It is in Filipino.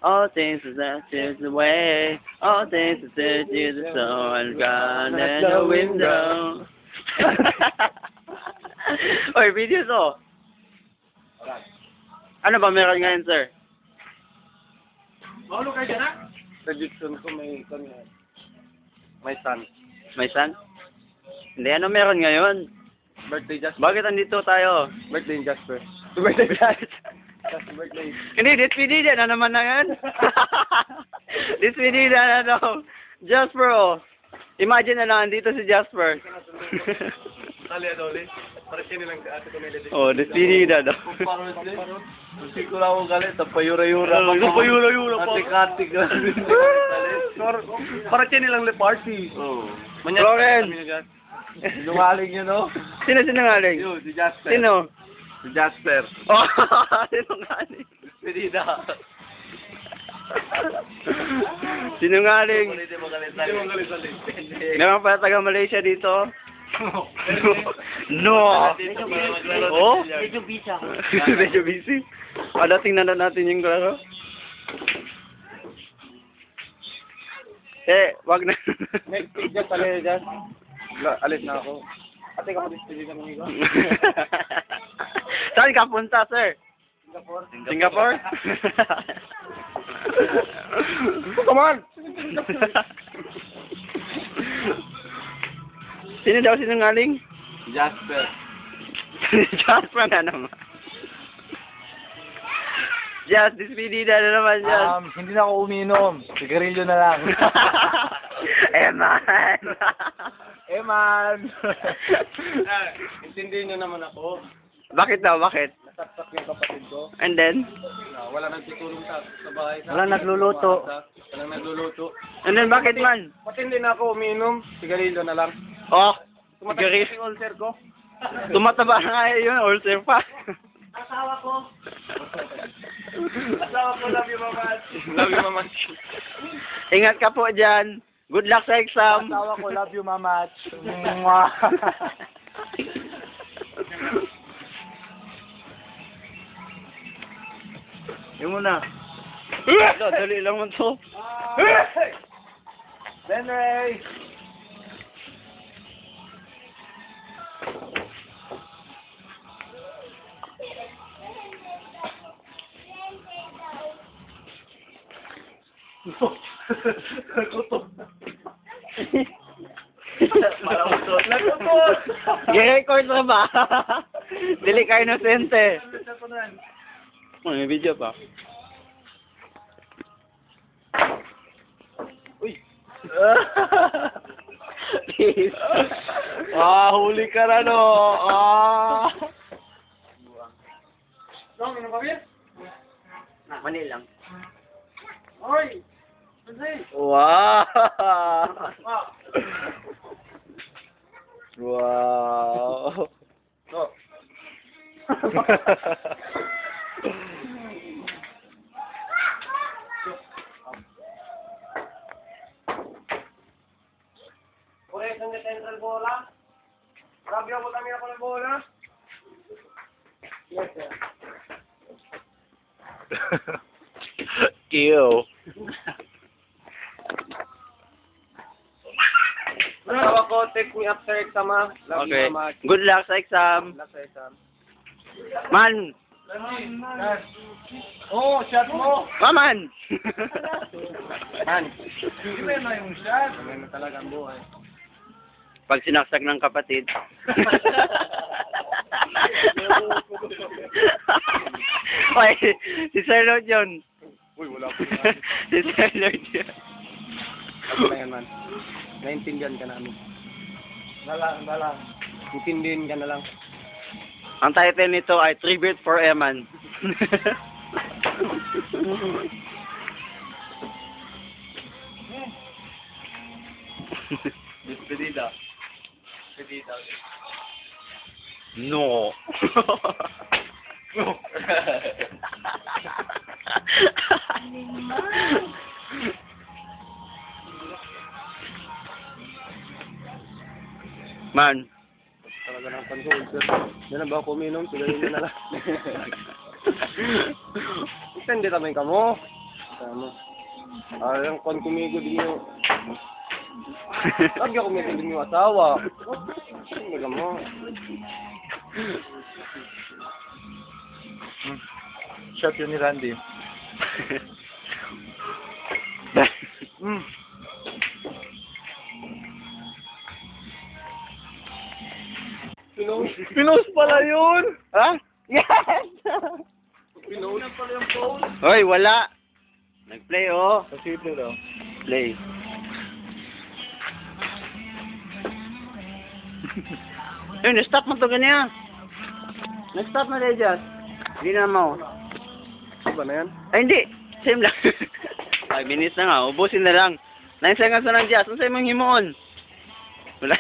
All things that is the way. All things that is the sun gone in the window. Oy, video to. Ano ba meron ngayon, sir? Maulog kayo dyan, ha? Prediction ko may son. May son? Hindi, ano meron ngayon? Birthday Jasper. Bakit andito tayo? Birthday Jasper. Birthday guys. Birthday. Hindi, despedida na naman na yan. Despedida na daw. Jasper, oh. Imagine na lang, andito si Jasper. Tali, Adoli. Para siya nilang ate ko may ledis. Oh, despedida daw. Parang hindi ko lang ako galit. Tapayura-yura. Tapayura-yura pa. Katik-katik lang. Para siya nilang le party. Oh. Florence! Sinungaling yun, no? Sino sinungaling? Yun, si Jasper. Sino? Si Jasper. Oh, sinungaling. Despedida. Sinungaling. Hindi mo galit. Meron pa taga Malaysia dito. No. Oh? Medyo busy ako. Medyo busy. Padating na natin yung klaro. Wag na. Next week dyan, tali dyan. Alis na ako. Ate ka pa despedida ng iba. Saan ka punta, sir? Singapore. Singapore? Come on! Sino daw sinungaling? Jasper. Jasper na naman. Just, despedida na naman, Just. Hindi na ako uminom. Sigarilyo na lang. Eman! Eman! Intindihin nyo naman ako. Bakit daw? Bakit? Nasaksak yung kapatid ko. And then? Wala nagtutulong sa bahay. Walang nagluluto. Walang nagluluto. And then, bakit man? Pati hindi na ako uminom. Sigarilyo na lang. Oh, Tumatay yung ulcer ko. tumataba na nga yun, ulcer pa. Asawa ko, love you, mama. Love you, mama. Ingat ka po dyan. Good luck sa exam. Asawa ko, love you, mama. Yung muna. Dali lang mo to. Benray! I-record na ba? Dili ka inosente. May video pa. Uy! Please. Huli ka na, no? Dong, ano ba, Bir? Mani lang. Oy! Benray! Wow! Wow! Wow! No. Correcto de central bola. Rabio mo kami ako ng bola. Yes, sir. Ew. Tawa ko, take me after exam, ha? Love Okay. you, mama. Good luck sa exam. Love sa exam. Man! Oh, shot mo! Maman! Man. Iba na yung shot. Iba na talaga ang buhay. Pag sinaksak ng kapatid. Oy, si Sir Lord yun. Uy, wala po yan. Si Sir Lord yun. Ano na yan, man? Naintindihan ka namin. Balang. Intindihin ka na lang. Ang title nito ay Tribute for Eman. Despedida. No. Man. Talaga ng control, sir. Yan na ba ako uminom? Sigarin na lang. Intindi naman ka mo. Tama. Yung kon kumigo din yung... Lagi ako kumigo din yung asawa. Wala mo. Shot yun ni Randy. Pinost pala yun! Ha? Yes! Pinost pala yung phone. Hoy, wala. Nag-play, oh. Posible daw. Play. Yun, na-stop mo to ganyan. Na-stop na rin, Jazz. Hindi na mo. Ano ba na yan? Ay, hindi. Same lang. 5 minutes na nga. Ubusin na lang. 9 seconds na lang, Jazz. Ano sa'yo mong himoon? Wala.